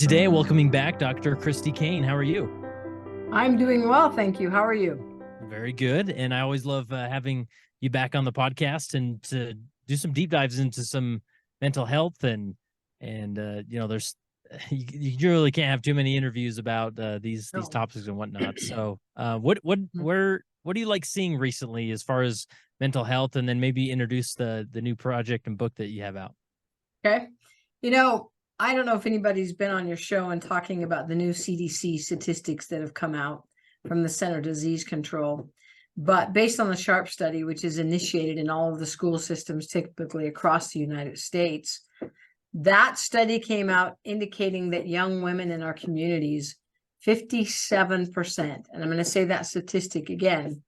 Today, welcoming back Dr. Christy Kane. How are you? I'm doing well, thank you. How are you? Very good. And I always love having you back on the podcast and to do some deep dives into some mental health and there's you really can't have too many interviews about these No. topics and whatnot. So, what do you like seeing recently as far as mental health, and then maybe introduce the new project and book that you have out? Okay. I don't know if anybody's been on your show and talking about the new CDC statistics that have come out from the Center for Disease Control. But based on the SHARP study, which is initiated in all of the school systems typically across the United States, that study came out indicating that young women in our communities, 57%, and I'm going to say that statistic again,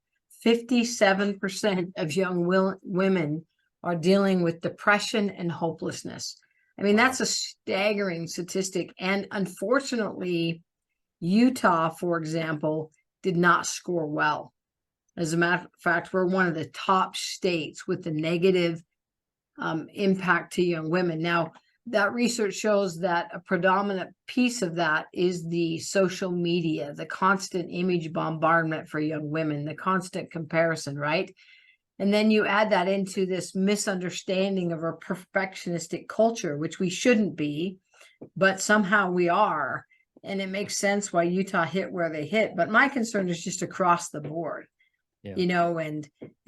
57% of young women are dealing with depression and hopelessness. I mean, that's a staggering statistic. And unfortunately, Utah, for example, did not score well. As a matter of fact, we're one of the top states with the negative impact to young women. Now, that research shows that a predominant piece of that is the social media, the constant image bombardment for young women, the constant comparison, right? And then you add that into this misunderstanding of our perfectionistic culture, which we shouldn't be, but somehow we are. And it makes sense why Utah hit where they hit. But my concern is just across the board, and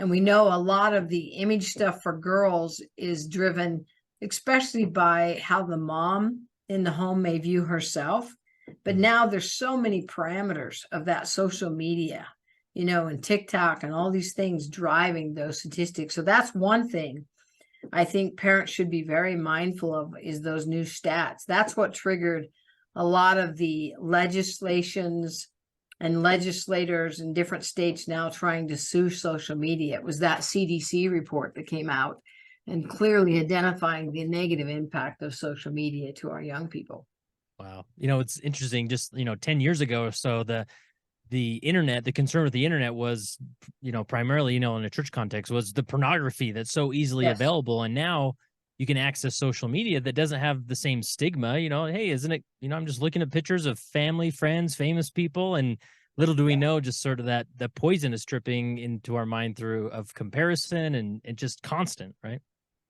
we know a lot of the image stuff for girls is driven, especially by how the mom in the home may view herself. But now there's so many parameters of that social media, and TikTok and all these things driving those statistics. So that's one thing I think parents should be very mindful of, is those new stats. That's what triggered a lot of the legislations and legislators in different states now trying to sue social media. It was that CDC report that came out and clearly identifying the negative impact of social media to our young people. Wow. It's interesting. Just, 10 years ago or so, the internet, the concern with the internet was, primarily, in a church context, was the pornography that's so easily Yes. available. And now you can access social media that doesn't have the same stigma. Hey, isn't it, I'm just looking at pictures of family, friends, famous people, and little do we know, just sort of that the poison is dripping into our mind through of comparison and just constant, right?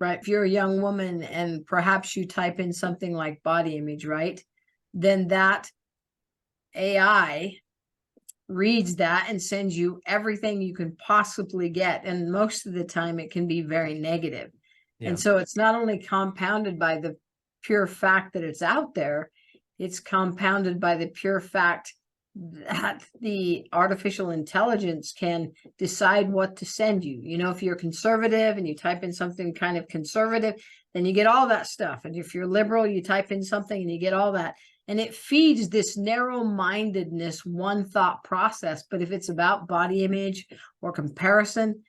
Right. If you're a young woman and perhaps you type in something like body image, right? Then that AI reads that and sends you everything you can possibly get. And most of the time it can be very negative. Yeah. And so it's not only compounded by the pure fact that it's out there, it's compounded by the pure fact that the artificial intelligence can decide what to send you. If you're conservative and you type in something kind of conservative, then you get all that stuff. And if you're liberal, you type in something and you get all that. And it feeds this narrow-mindedness, one thought process. But if it's about body image or comparison,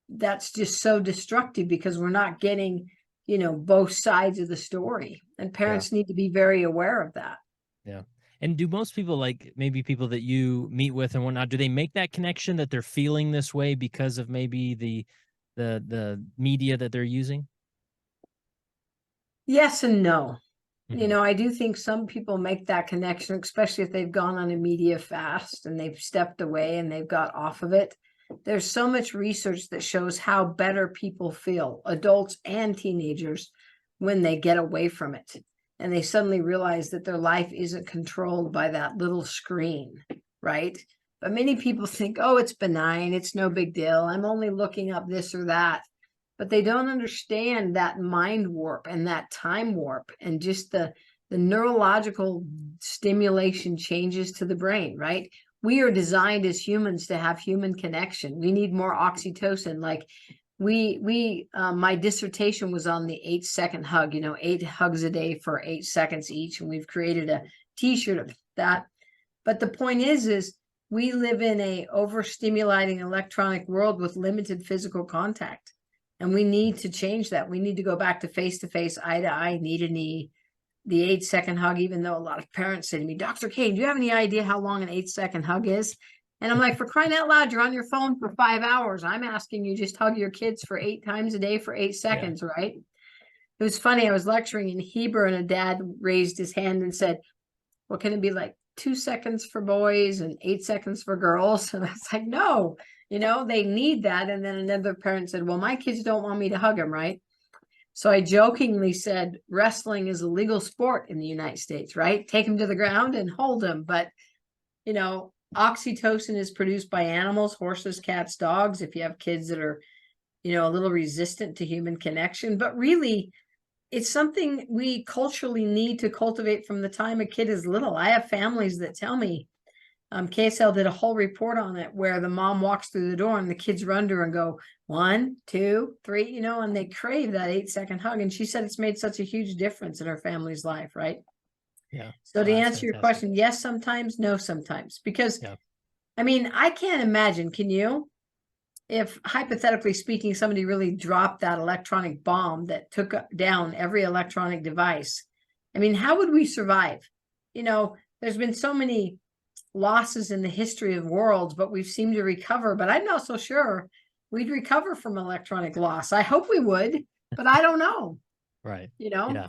that's just so destructive, because we're not getting, both sides of the story. And parents need to be very aware of that. Yeah. And do most people, like maybe people that you meet with and whatnot, do they make that connection that they're feeling this way because of maybe the media that they're using? Yes and no. Mm-hmm. I do think some people make that connection, especially if they've gone on a media fast and they've stepped away and they've got off of it. There's so much research that shows how better people feel, adults and teenagers, when they get away from it and they suddenly realize that their life isn't controlled by that little screen, right? But many people think, oh, it's benign, it's no big deal, I'm only looking up this or that. But they don't understand that mind warp and that time warp and just the neurological stimulation changes to the brain, right? We are designed as humans to have human connection. We need more oxytocin. Like my dissertation was on the 8-second hug, 8 hugs a day for 8 seconds each. And we've created a t-shirt of that. But the point is we live in a overstimulating electronic world with limited physical contact. And we need to change that. We need to go back to face, eye to eye, knee to knee, the 8-second hug, even though a lot of parents say to me, Dr. Kane, do you have any idea how long an 8-second hug is? And I'm like, for crying out loud, you're on your phone for 5 hours. I'm asking you just hug your kids for 8 times a day for 8 seconds, right? It was funny. I was lecturing in Hebrew and a dad raised his hand and said, well, can it be like 2 seconds for boys and 8 seconds for girls? And I was like, no, they need that. And then another parent said, well, my kids don't want me to hug them, right? So I jokingly said, wrestling is a legal sport in the United States, right? Take them to the ground and hold them. But, oxytocin is produced by animals, horses, cats, dogs, if you have kids that are, a little resistant to human connection. But really, it's something we culturally need to cultivate from the time a kid is little. I have families that tell me, KSL did a whole report on it where the mom walks through the door and the kids run to her and go 1, 2, 3, and they crave that 8-second hug. And she said it's made such a huge difference in her family's life, right? Yeah. So to That's answer your fantastic. question, yes, sometimes, no, sometimes. Because, Yeah. I can't imagine, can you? If hypothetically speaking, somebody really dropped that electronic bomb that took down every electronic device, how would we survive? There's been so many losses in the history of worlds, but we've seemed to recover. But I'm not so sure we'd recover from electronic loss. I hope we would, but I don't know. Right. Yeah.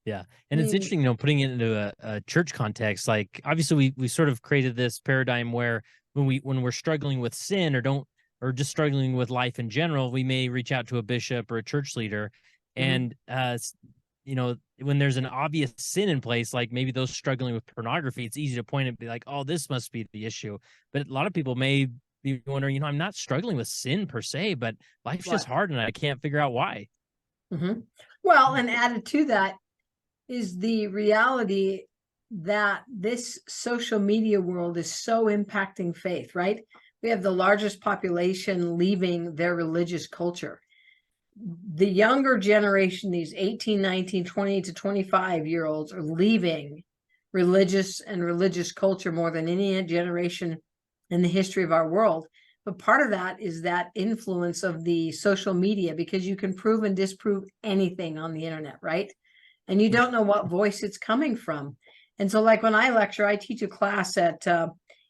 Yeah. And it's interesting, putting it into a church context. Like, obviously we sort of created this paradigm where when we're struggling with sin or just struggling with life in general, we may reach out to a bishop or a church leader. And when there's an obvious sin in place, like maybe those struggling with pornography, it's easy to point and be like, oh, this must be the issue. But a lot of people may be wondering, I'm not struggling with sin per se, but life's just hard and I can't figure out why. Well, and added to that is the reality that this social media world is so impacting faith, right? We have the largest population leaving their religious culture. The younger generation, these 18, 19, 20 to 25-year-olds are leaving religious culture more than any generation in the history of our world. But part of that is that influence of the social media, because you can prove and disprove anything on the internet, right? And you don't know what voice it's coming from. And so like when I lecture, I teach a class at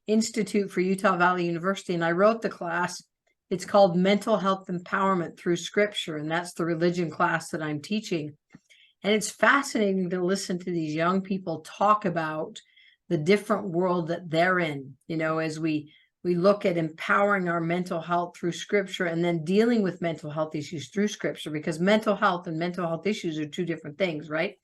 Institute for Utah Valley University, and I wrote the class. It's called Mental Health Empowerment Through Scripture, and that's the religion class that I'm teaching. And it's fascinating to listen to these young people talk about the different world that they're in, as we look at empowering our mental health through Scripture and then dealing with mental health issues through Scripture, because mental health and mental health issues are two different things, right?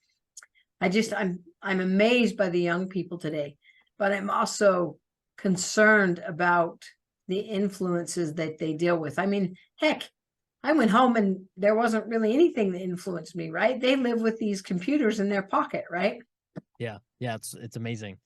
I'm amazed by the young people today, but I'm also concerned about the influences that they deal with. Heck, I went home and there wasn't really anything that influenced me, right? They live with these computers in their pocket, right? Yeah. It's amazing.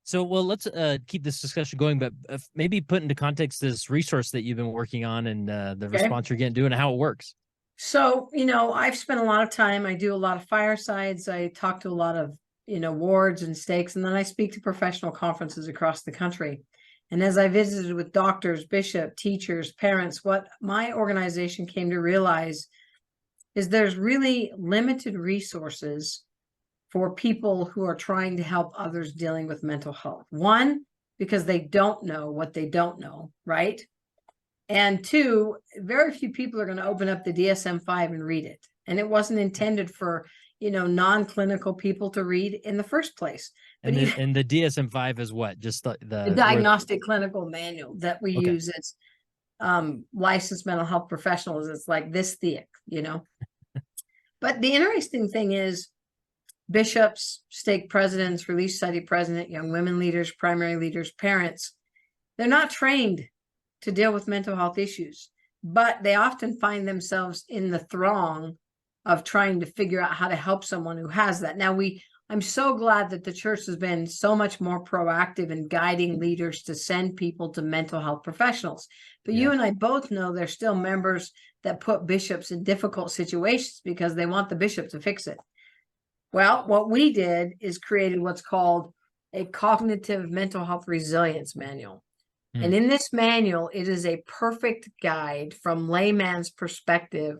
So, well, let's keep this discussion going, but maybe put into context this resource that you've been working on and the response you're getting to and how it works. So, I've spent a lot of time. I do a lot of firesides. I talk to a lot of, wards and stakes, and then I speak to professional conferences across the country. And as I visited with doctors, bishops, teachers, parents, what my organization came to realize is there's really limited resources for people who are trying to help others dealing with mental health. One, because they don't know what they don't know, right? And two, very few people are going to open up the DSM-5 and read it. And it wasn't intended for, non-clinical people to read in the first place. And the DSM-5 is what? Just the diagnostic clinical manual that we use as licensed mental health professionals. It's like this thick, But the interesting thing is, bishops, stake presidents, relief society president, young women leaders, primary leaders, parents, they're not trained to deal with mental health issues, but they often find themselves in the throng of trying to figure out how to help someone who has that. Now, I'm so glad that the church has been so much more proactive in guiding leaders to send people to mental health professionals. But you and I both know there's still members that put bishops in difficult situations because they want the bishop to fix it. Well, what we did is created what's called a cognitive mental health resilience manual. And in this manual, it is a perfect guide from layman's perspective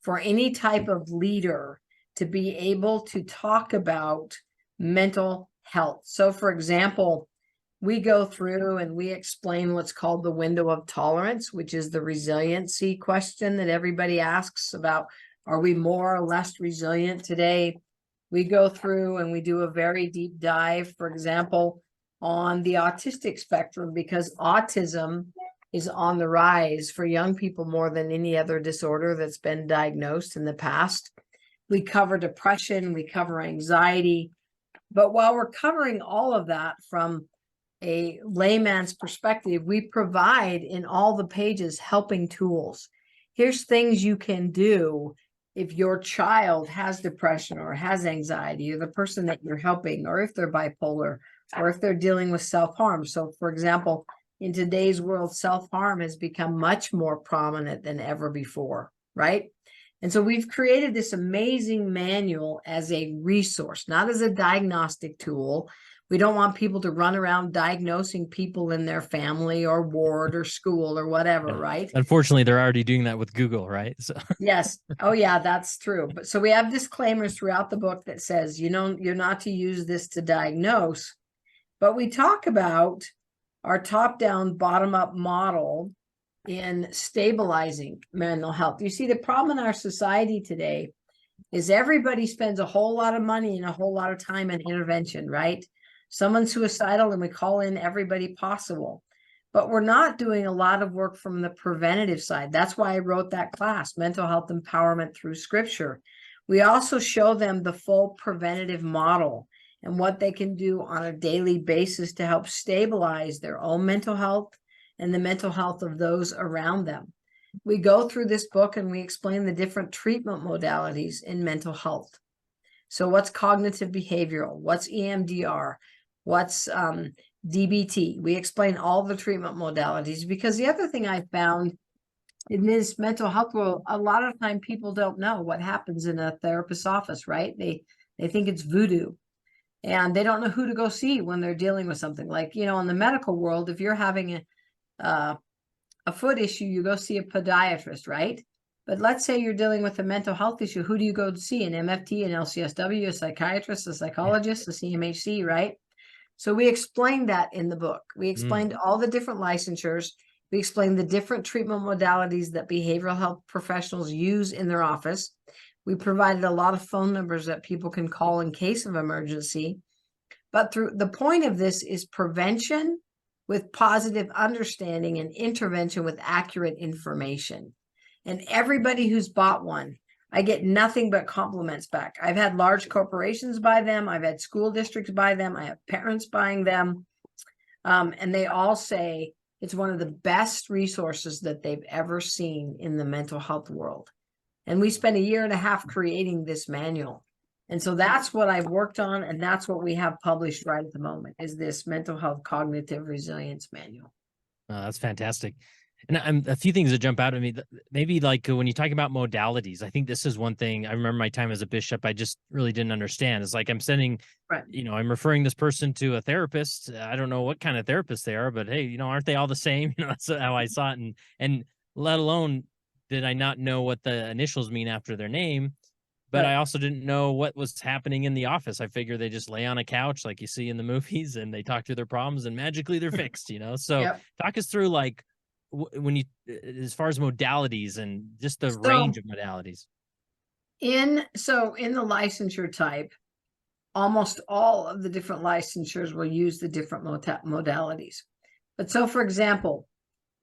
for any type of leader to be able to talk about mental health. So, for example, we go through and we explain what's called the window of tolerance, which is the resiliency question that everybody asks about. Are we more or less resilient today? We go through and we do a very deep dive, for example, on the autistic spectrum, because autism is on the rise for young people more than any other disorder that's been diagnosed in the past. We cover depression, we cover anxiety, but while we're covering all of that from a layman's perspective, we provide in all the pages helping tools. Here's things you can do if your child has depression or has anxiety, or the person that you're helping, or if they're bipolar, or if they're dealing with self-harm. So, for example, in today's world, self-harm has become much more prominent than ever before, right? And so we've created this amazing manual as a resource, not as a diagnostic tool. We don't want people to run around diagnosing people in their family or ward or school or whatever, right? Unfortunately, they're already doing that with Google, right? So Yes. Oh, yeah, that's true. But so we have disclaimers throughout the book that says, you know, you're not to use this to diagnose, but we talk about our top-down, bottom-up model in stabilizing mental health. You see, the problem in our society today is everybody spends a whole lot of money and a whole lot of time and intervention, right? Someone's suicidal and we call in everybody possible, but we're not doing a lot of work from the preventative side. That's why I wrote that class, Mental Health Empowerment Through Scripture. We also show them the full preventative model and what they can do on a daily basis to help stabilize their own mental health and the mental health of those around them. We go through this book and we explain the different treatment modalities in mental health. So what's cognitive behavioral? What's EMDR? What's DBT? We explain all the treatment modalities, because the other thing I found in this mental health world, a lot of time people don't know what happens in a therapist's office, right? They think it's voodoo, and they don't know who to go see when they're dealing with something. Like, you know, in the medical world, if you're having a foot issue, you go see a podiatrist, right? But let's say you're dealing with a mental health issue. Who do you go to see? An MFT, an LCSW, a psychiatrist, a psychologist, a CMHC, right? So we explained that in the book. We explained all the different licensures. We explained the different treatment modalities that behavioral health professionals use in their office. We provided a lot of phone numbers that people can call in case of emergency. But through the point of this is prevention with positive understanding and intervention with accurate information. And everybody who's bought one, I get nothing but compliments back. I've had large corporations buy them. I've had school districts buy them. I have parents buying them. And they all say it's one of the best resources that they've ever seen in the mental health world. And we spent 1.5 years creating this manual. And so that's what I've worked on. And that's what we have published right at the moment, is this mental health cognitive resilience manual. That's fantastic. And a few things that jump out at me, maybe like when you talk about modalities, I think this is one thing I remember my time as a bishop, I just really didn't understand. It's like I'm sending, right, you know, I'm referring this person to a therapist. I don't know what kind of therapist they are, but hey, you know, aren't they all the same? You know, that's how I saw it. And let alone did I not know what the initials mean after their name, but right. I also didn't know what was happening in the office. I figure they just lay on a couch like you see in the movies and they talk through their problems and magically they're fixed, you know? So Yep. talk us through like, when you, as far as modalities and just the range of modalities. In the licensure type, almost all of the different licensures will use the different modalities. But so, for example,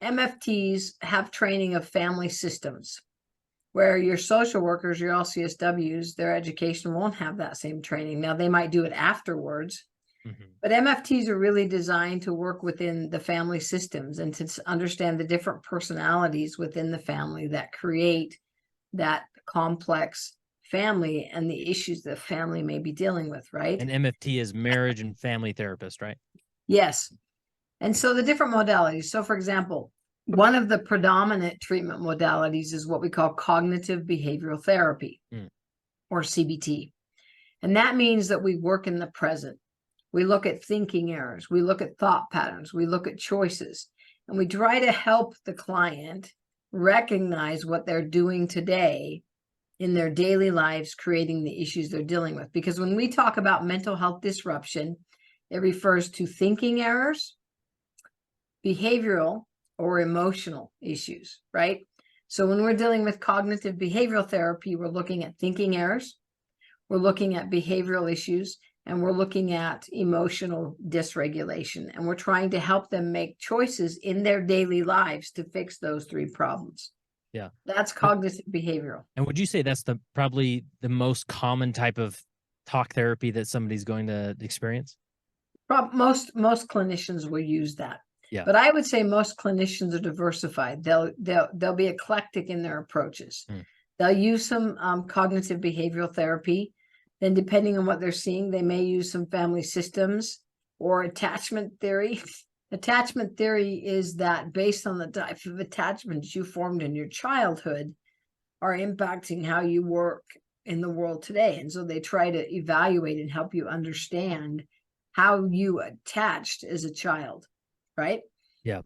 MFTs have training of family systems, where your social workers, your LCSWs, their education won't have that same training. Now, they might do it afterwards. But MFTs are really designed to work within the family systems and to understand the different personalities within the family that create that complex family and the issues that family may be dealing with, right? And MFT is marriage and family therapist, right? Yes. And so the different modalities. So, for example, one of the predominant treatment modalities is what we call cognitive behavioral therapy, or CBT. And that means that we work in the present. We look at thinking errors, we look at thought patterns, we look at choices, and we try to help the client recognize what they're doing today in their daily lives, creating the issues they're dealing with. Because when we talk about mental health disruption, it refers to thinking errors, behavioral or emotional issues, right? So when we're dealing with cognitive behavioral therapy, we're looking at thinking errors, we're looking at behavioral issues, and we're looking at emotional dysregulation. And we're trying to help them make choices in their daily lives to fix those three problems. Yeah. That's cognitive behavioral. And would you say that's probably the most common type of talk therapy that somebody's going to experience? Most clinicians will use that. Yeah. But I would say most clinicians are diversified. They'll be eclectic in their approaches. They'll use some cognitive behavioral therapy. Then, depending on what they're seeing, they may use some family systems or attachment theory. Attachment theory is that based on the type of attachments you formed in your childhood are impacting how you work in the world today. And so they try to evaluate and help you understand how you attached as a child, right? Yeah.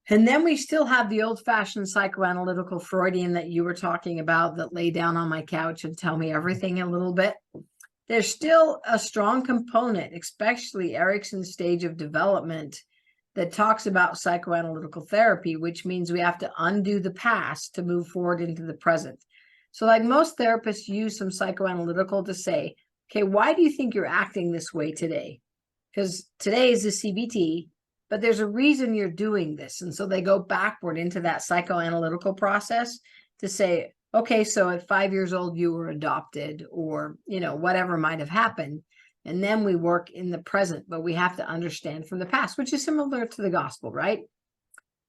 And then we still have the old-fashioned psychoanalytical Freudian that you were talking about that lay down on my couch and tell me everything a little bit. There's still a strong component, especially Erikson's stage of development, that talks about psychoanalytical therapy, which means we have to undo the past to move forward into the present. So like most therapists use some psychoanalytical to say, okay, why do you think you're acting this way today? Because today is a CBT, but there's a reason you're doing this. And so they go backward into that psychoanalytical process to say, okay, so at 5 years old, you were adopted or, whatever might have happened. And then we work in the present, but we have to understand from the past, which is similar to the gospel, right?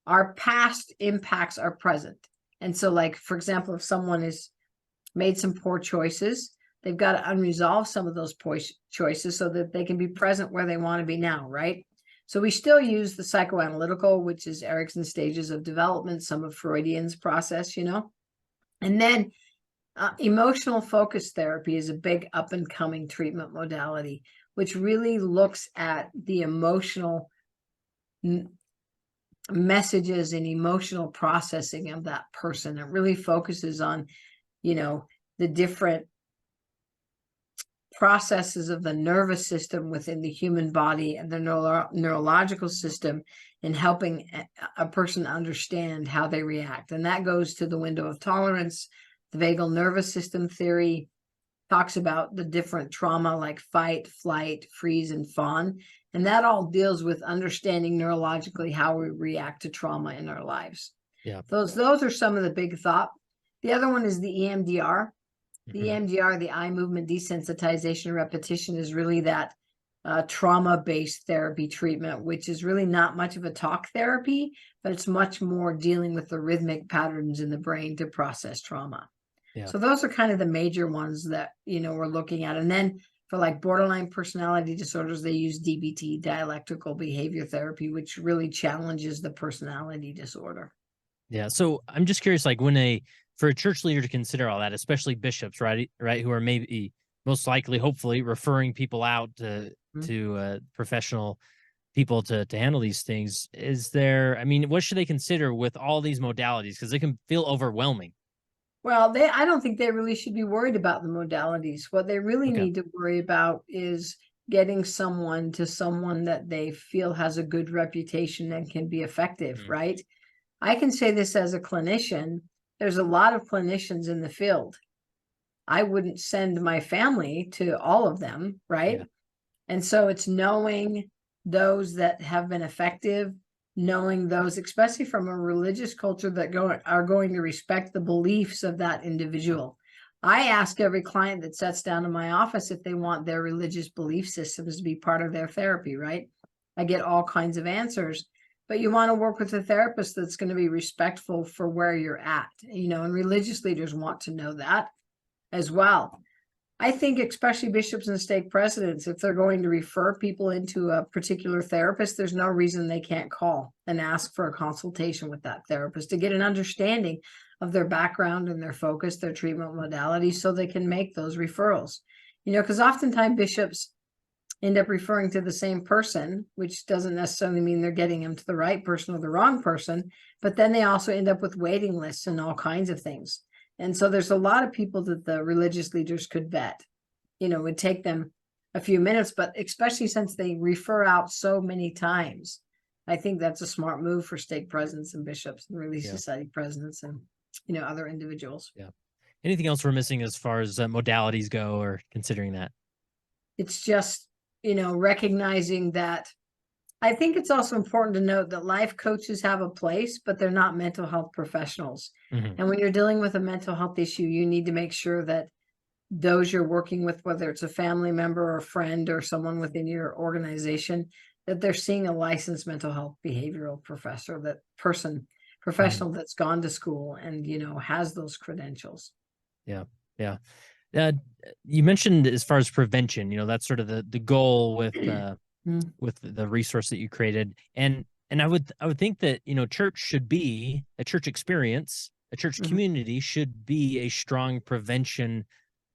Our past impacts our present. And so like, for example, if someone has made some poor choices, they've got to unresolve some of those choices so that they can be present where they want to be now, right? So we still use the psychoanalytical, which is Erikson's stages of development, some of Freudian's process, And then emotional focus therapy is a big up and coming treatment modality, which really looks at the emotional messages and emotional processing of that person. It really focuses on, the different processes of the nervous system within the human body and the neurological system in helping a person understand how they react. And that goes to the window of tolerance. The vagal nervous system theory talks about the different trauma like fight, flight, freeze, and fawn. And that all deals with understanding neurologically how we react to trauma in our lives. Yeah. Those are some of the big thought. The other one is the EMDR. The EMDR, the eye movement desensitization repetition, is really that trauma-based therapy treatment, which is really not much of a talk therapy, but it's much more dealing with the rhythmic patterns in the brain to process trauma. Yeah. So those are kind of the major ones that, we're looking at. And then for like borderline personality disorders, they use DBT, dialectical behavior therapy, which really challenges the personality disorder. Yeah. So I'm just curious, like for a church leader to consider all that, especially bishops, right, who are maybe most likely, hopefully, referring people out to professional people to handle these things. What should they consider with all these modalities? Because they can feel overwhelming. Well, I don't think they really should be worried about the modalities. What they really need to worry about is getting someone that they feel has a good reputation and can be effective, right? I can say this as a clinician. There's a lot of clinicians in the field. I wouldn't send my family to all of them, right? Yeah. And so it's knowing those that have been effective, knowing those, especially from a religious culture, that are going to respect the beliefs of that individual. I ask every client that sits down in my office if they want their religious belief systems to be part of their therapy, right? I get all kinds of answers. But you want to work with a therapist that's going to be respectful for where you're at, and religious leaders want to know that as well. I think especially bishops and stake presidents, if they're going to refer people into a particular therapist, there's no reason they can't call and ask for a consultation with that therapist to get an understanding of their background and their focus, their treatment modalities, so they can make those referrals. Because oftentimes bishops end up referring to the same person, which doesn't necessarily mean they're getting them to the right person or the wrong person, but then they also end up with waiting lists and all kinds of things. And so there's a lot of people that the religious leaders could vet. It would take them a few minutes, but especially since they refer out so many times, I think that's a smart move for stake presidents and bishops and Relief Society presidents and, other individuals. Yeah. anything else we're missing as far as modalities go, or considering that? It's just, recognizing that. I think it's also important to note that life coaches have a place, but they're not mental health professionals. Hmm. And when you're dealing with a mental health issue, you need to make sure that those you're working with, whether it's a family member or a friend or someone within your organization, that they're seeing a licensed mental health behavioral Hmm. professional that's gone to school and, has those credentials. Yeah. Yeah. Uh, you mentioned as far as prevention, that's sort of the goal Mm, with the resource that you created. And I would think that, church should be a church experience, a church mhm. community should be a strong prevention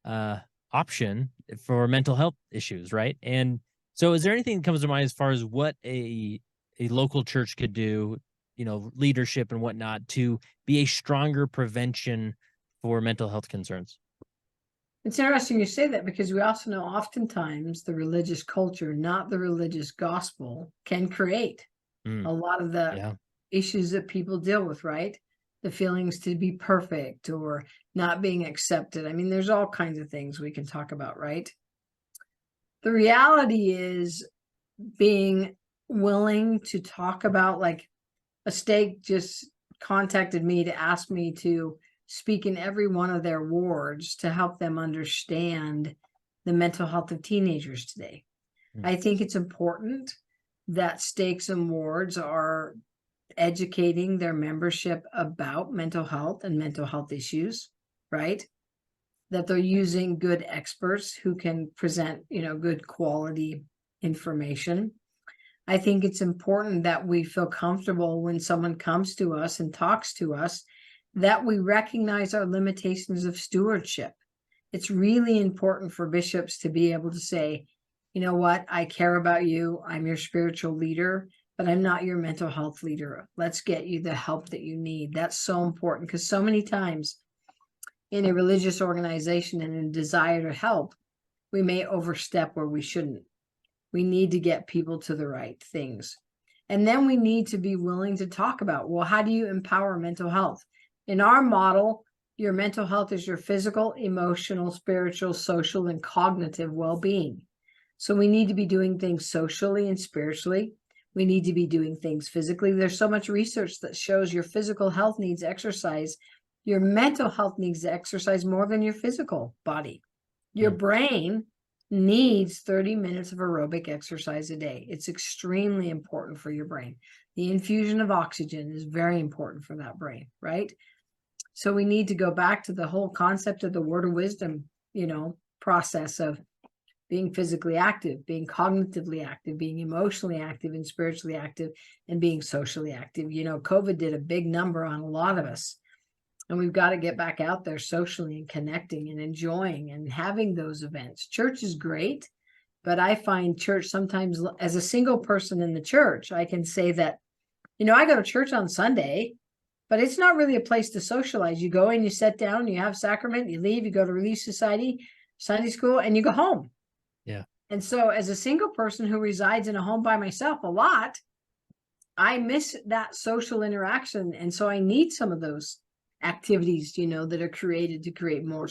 uh option for mental health issues, right? And so is there anything that comes to mind as far as what a local church could do, leadership and whatnot, to be a stronger prevention for mental health concerns? It's interesting you say that because we also know oftentimes the religious culture, not the religious gospel, can create Mm, a lot of the yeah. issues that people deal with, right? The feelings to be perfect or not being accepted. I mean, there's all kinds of things we can talk about, right? The reality is being willing to talk about, like, a stake just contacted me to ask me to speak in every one of their wards to help them understand the mental health of teenagers today. Mm, I think it's important that stakes and wards are educating their membership about mental health and mental health issues, right? That they're using good experts who can present, good quality information. I think it's important that we feel comfortable when someone comes to us and talks to us, that we recognize our limitations of stewardship. It's really important for bishops to be able to say, you know what, I care about you. I'm your spiritual leader, but I'm not your mental health leader. Let's get you the help that you need. That's so important because so many times in a religious organization and a desire to help, we may overstep where we shouldn't. We need to get people to the right things. And then we need to be willing to talk about, well, how do you empower mental health? In our model, your mental health is your physical, emotional, spiritual, social, and cognitive well-being. So we need to be doing things socially and spiritually. We need to be doing things physically. There's so much research that shows your physical health needs exercise. Your mental health needs to exercise more than your physical body. Your mm. brain needs 30 minutes of aerobic exercise a day. It's extremely important for your brain. The infusion of oxygen is very important for that brain, right? So we need to go back to the whole concept of the word of wisdom, process of being physically active, being cognitively active, being emotionally active and spiritually active, and being socially active. COVID did a big number on a lot of us. And we've got to get back out there socially and connecting and enjoying and having those events. Church is great, but I find church sometimes, as a single person in the church, I can say that, I go to church on Sunday, but it's not really a place to socialize. You go and you sit down, you have sacrament, you leave, you go to Relief Society, Sunday school, and you go home. Yeah. And so as a single person who resides in a home by myself a lot, I miss that social interaction. And so I need some of those activities, that are created to create more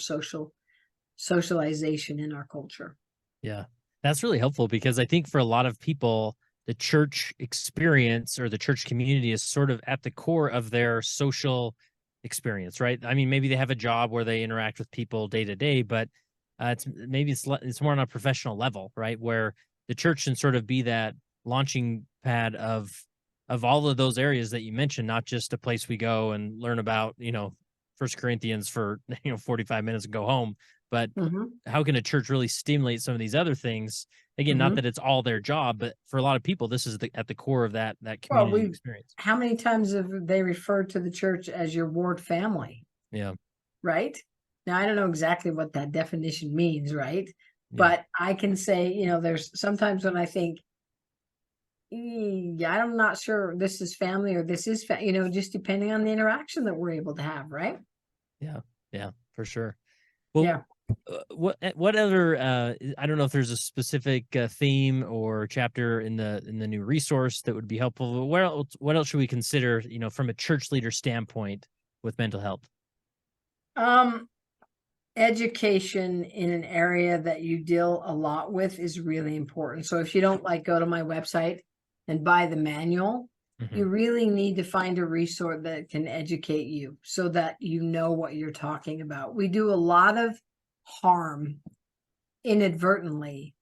socialization in our culture. Yeah. That's really helpful, because I think for a lot of people, the church experience or the church community is sort of at the core of their social experience, right? I mean, maybe they have a job where they interact with people day to day, but it's more on a professional level, right? Where the church can sort of be that launching pad of all of those areas that you mentioned, not just a place we go and learn about, First Corinthians for 45 minutes and go home, but Mm-hmm. how can a church really stimulate some of these other things? Again, not Mm-hmm. that it's all their job, but for a lot of people, this is at the core of that Well, community experience. how many times have they referred to the church as your ward family, Yeah. right? Now, I don't know exactly what that definition means, right? Yeah. But I can say, there's sometimes when I think, yeah, I'm not sure this is family or this is, just depending on the interaction that we're able to have, right? Yeah. Yeah, for sure. Well, Yeah. what other I don't know if there's a specific theme or chapter in the new resource that would be helpful, but what else should we consider, from a church leader standpoint with mental health? Um, education in an area that you deal a lot with is really important. So if you don't like go to my website and buy the manual, you really need to find a resource that can educate you so that you know what you're talking about. We do a lot of harm inadvertently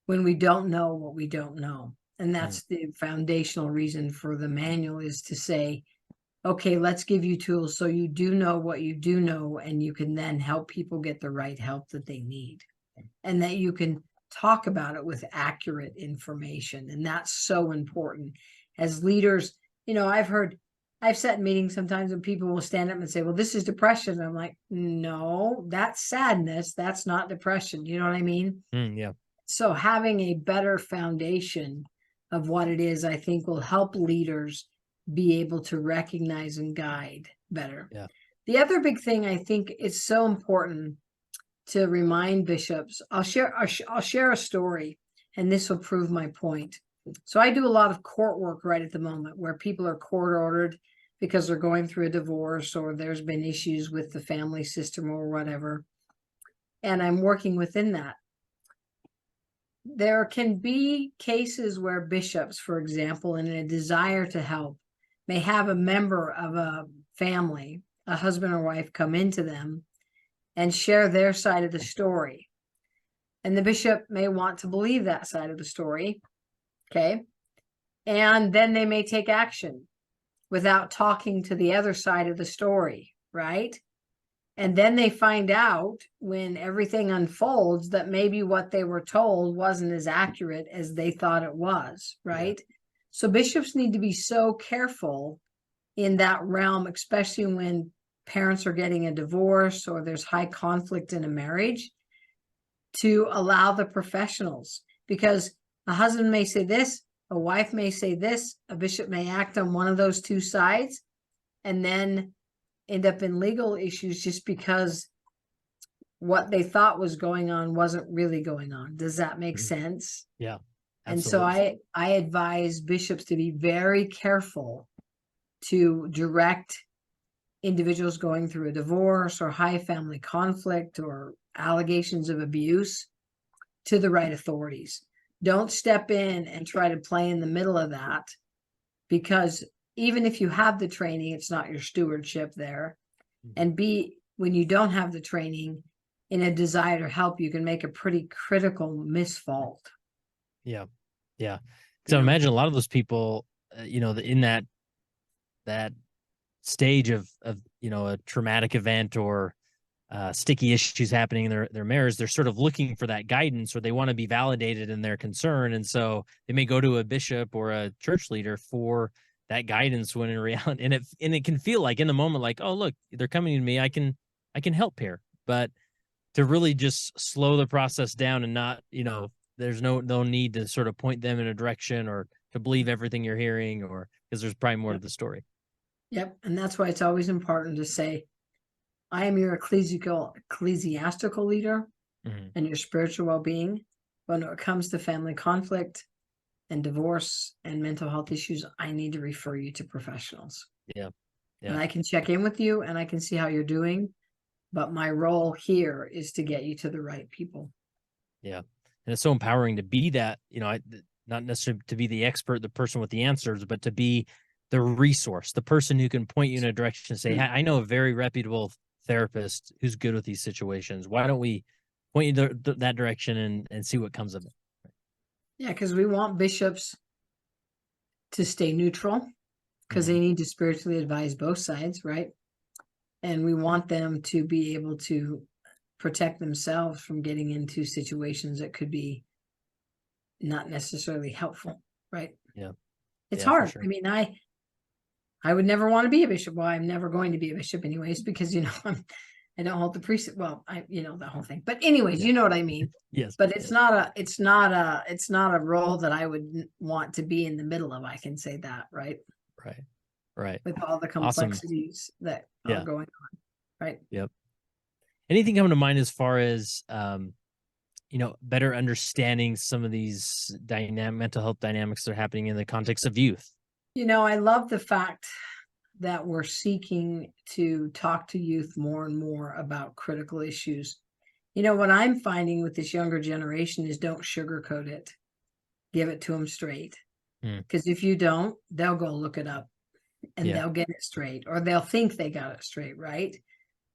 when we don't know what we don't know. And that's the foundational reason for the manual, is to say, okay, let's give you tools so you do know what you do know, and you can then help people get the right help that they need, and that you can talk about it with accurate information. And that's so important. As leaders, I've sat in meetings sometimes and people will stand up and say, well, this is depression. I'm like, no, that's sadness. That's not depression. You know what I mean? Yeah. So having a better foundation of what it is, I think, will help leaders be able to recognize and guide better. Yeah. The other big thing, I think it's so important to remind bishops. I'll share a story, and this will prove my point. So I do a lot of court work right at the moment, where people are court ordered because they're going through a divorce, or there's been issues with the family system or whatever. And I'm working within that. There can be cases where bishops, for example, in a desire to help, may have a member of a family, a husband or wife, come into them and share their side of the story. And the bishop may want to believe that side of the story. Okay. And then they may take action without talking to the other side of the story, right? And then they find out, when everything unfolds, that maybe what they were told wasn't as accurate as they thought it was, right? Yeah. So bishops need to be so careful in that realm, especially when parents are getting a divorce or there's high conflict in a marriage, to allow the professionals, because a husband may say this, a wife may say this, a bishop may act on one of those two sides, and then end up in legal issues just because what they thought was going on wasn't really going on. Does that make sense? Yeah. Absolutely. And so I advise bishops to be very careful to direct individuals going through a divorce or high family conflict or allegations of abuse to the right authorities. Don't step in and try to play in the middle of that, because even if you have the training, it's not your stewardship there. And when you don't have the training, in a desire to help, you can make a pretty critical misfault. Yeah. Yeah. So imagine a lot of those people, in that stage of a traumatic event or sticky issues happening in their marriage, they're sort of looking for that guidance, or they want to be validated in their concern. And so they may go to a bishop or a church leader for that guidance, when in reality, and it can feel like in the moment, like, oh, look, they're coming to me, I can help here. But to really just slow the process down and not, there's no need to sort of point them in a direction or to believe everything you're hearing, or because there's probably more to the story. Yep. And that's why it's always important to say, I am your ecclesiastical leader and your spiritual well-being. But when it comes to family conflict and divorce and mental health issues, I need to refer you to professionals. Yeah. And I can check in with you and I can see how you're doing. But my role here is to get you to the right people. Yeah. And it's so empowering to be that, not necessarily to be the expert, the person with the answers, but to be the resource, the person who can point you in a direction and say, hey, I know a very reputable therapist who's good with these situations. Why don't we point you that direction and see what comes of it? Yeah, because we want bishops to stay neutral, because they need to spiritually advise both sides, right? And we want them to be able to protect themselves from getting into situations that could be not necessarily helpful, right? Yeah. It's hard. Sure. I mean, I would never want to be a bishop. Well, I'm never going to be a bishop anyways, because, I don't hold the priesthood. Well, the whole thing, but anyways, you know what I mean? Yes. But it's not a role that I would want to be in the middle of. I can say that, right? Right. With all the complexities that are going on. Right. Yep. Anything coming to mind as far as, better understanding some of these mental health dynamics that are happening in the context of youth? I love the fact that we're seeking to talk to youth more and more about critical issues. You know, what I'm finding with this younger generation is don't sugarcoat it. Give it to them straight. Because if you don't, they'll go look it up and they'll get it straight, or they'll think they got it straight, right?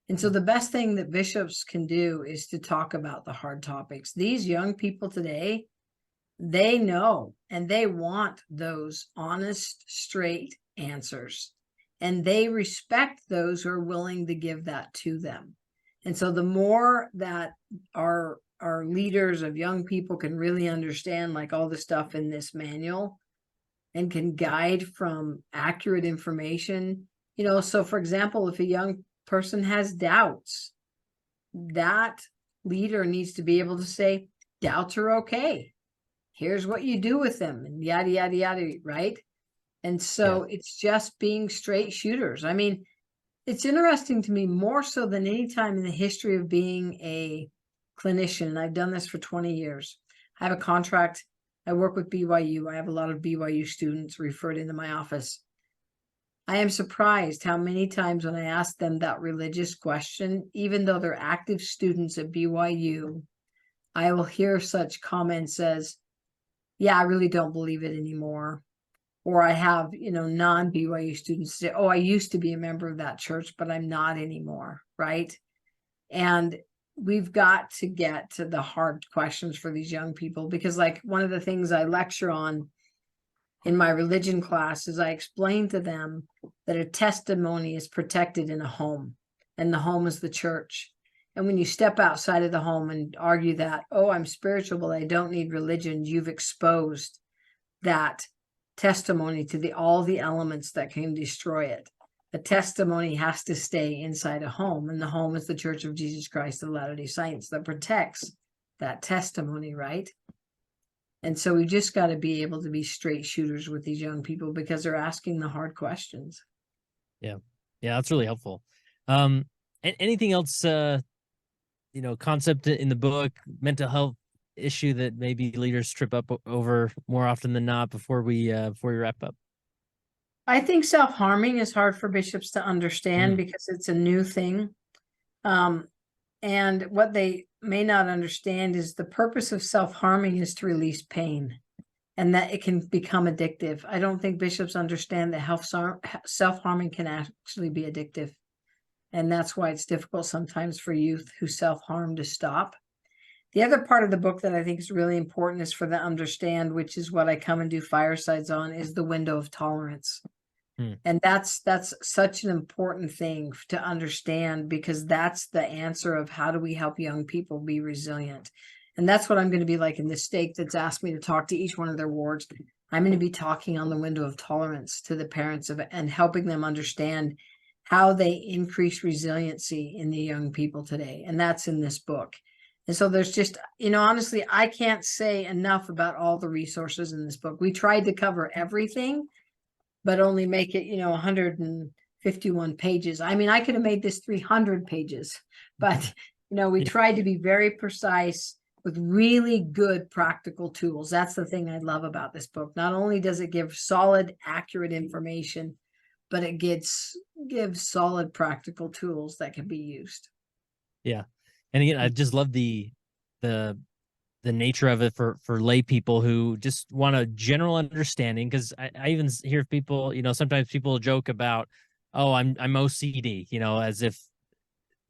And so the best thing that bishops can do is to talk about the hard topics. These young people today, they know and they want those honest, straight answers. And they respect those who are willing to give that to them. And so the more that our leaders of young people can really understand, like all the stuff in this manual, and can guide from accurate information, you know, so for example, if a young person has doubts, that leader needs to be able to say, doubts are okay. Here's what you do with them, and yada, yada, yada, right? And so it's just being straight shooters. I mean, it's interesting to me more so than any time in the history of being a clinician. And I've done this for 20 years. I have a contract. I work with BYU. I have a lot of BYU students referred into my office. I am surprised how many times when I ask them that religious question, even though they're active students at BYU, I will hear such comments as, yeah, I really don't believe it anymore. Or I have, you know, non-BYU students say, oh, I used to be a member of that church, but I'm not anymore, right? And we've got to get to the hard questions for these young people, because like one of the things I lecture on in my religion class is I explain to them that a testimony is protected in a home, and the home is the church. And when you step outside of the home and argue that, oh, I'm spiritual, but I don't need religion, you've exposed that testimony to all the elements that can destroy it. The testimony has to stay inside a home, and the home is the Church of Jesus Christ of Latter-day Saints that protects that testimony, right? And so we just got to be able to be straight shooters with these young people, because they're asking the hard questions. Yeah, that's really helpful. Anything else, you know, concept in the book, mental health issue that maybe leaders trip up over more often than not before we wrap up? I think self-harming is hard for bishops to understand because it's a new thing. And what they may not understand is the purpose of self-harming is to release pain, and that it can become addictive. I don't think bishops understand that self-harming can actually be addictive. And that's why it's difficult sometimes for youth who self-harm to stop. The other part of the book that I think is really important is for them to understand, which is what I come and do firesides on, is the window of tolerance. And that's such an important thing to understand, because that's the answer of how do we help young people be resilient. And that's what I'm going to be like in this stake that's asked me to talk to each one of their wards. I'm going to be talking on the window of tolerance to the parents of it, and helping them understand how they increase resiliency in the young people today. And that's in this book. And so there's just, you know, honestly, I can't say enough about all the resources in this book. We tried to cover everything, but only make it, you know, 151 pages. I mean, I could have made this 300 pages, but, you know, we tried to be very precise with really good practical tools. That's the thing I love about this book. Not only does it give solid, accurate information, but it gives solid practical tools that can be used. Yeah. And again, I just love the nature of it for lay people who just want a general understanding. Because I even hear people, you know, sometimes people joke about, oh, I'm OCD, you know, as if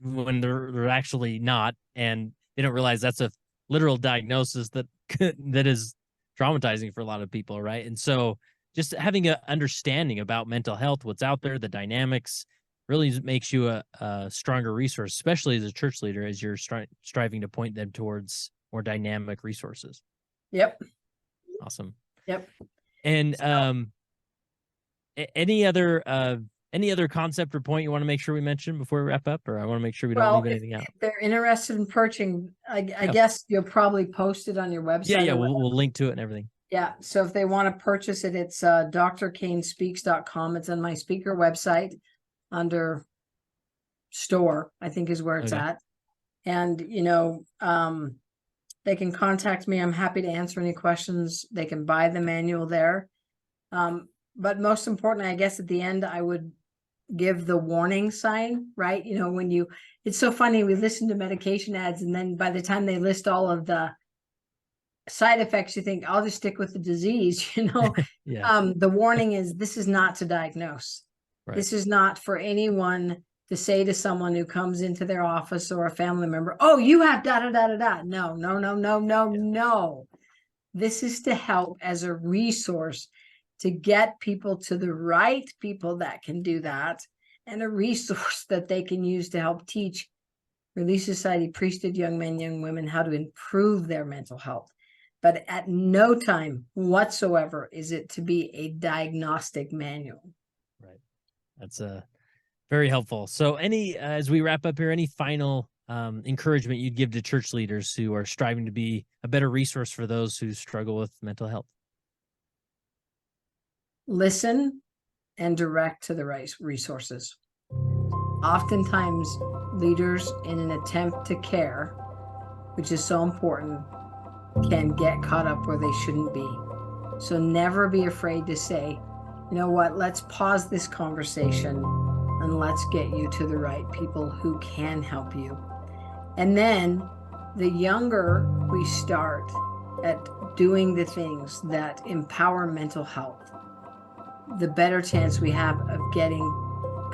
when they're actually not, and they don't realize that's a literal diagnosis that is traumatizing for a lot of people, right? And so just having an understanding about mental health, what's out there, the dynamics, really makes you a stronger resource, especially as a church leader, as you're striving to point them towards more dynamic resources. Yep. Awesome. Yep. And any other concept or point you want to make sure we mention before we wrap up, or I want to make sure we don't leave anything out? If they're interested in purchasing, I guess you'll probably post it on your website. Yeah, we'll link to it and everything. Yeah. So if they want to purchase it, it's drkanespeaks.com. It's on my speaker website under store, I think is where it's at. And, you know, they can contact me. I'm happy to answer any questions. They can buy the manual there. But most importantly, I guess at the end, I would give the warning sign, right? You know, when it's so funny, we listen to medication ads, and then by the time they list all of the side effects, you think, I'll just stick with the disease, you know. Yeah. The warning is, this is not to diagnose. Right. This is not for anyone to say to someone who comes into their office or a family member, oh, you have da da da da da. No, no, no, no, no, Yeah. no. This is to help as a resource to get people to the right people that can do that, and a resource that they can use to help teach Relief Society priesthood young men, young women how to improve their mental health. But at no time whatsoever is it to be a diagnostic manual. Right. That's very helpful. So as we wrap up here, any final encouragement you'd give to church leaders who are striving to be a better resource for those who struggle with mental health? Listen and direct to the right resources. Oftentimes, leaders, in an attempt to care, which is so important, can get caught up where they shouldn't be. So never be afraid to say, you know what, let's pause this conversation and let's get you to the right people who can help you. And then the younger we start at doing the things that empower mental health, the better chance we have of getting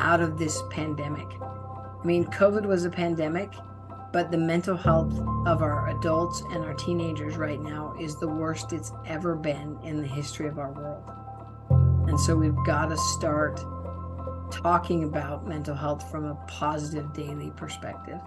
out of this pandemic. I mean, COVID was a pandemic, but the mental health of our adults and our teenagers right now is the worst it's ever been in the history of our world. And so we've got to start talking about mental health from a positive daily perspective.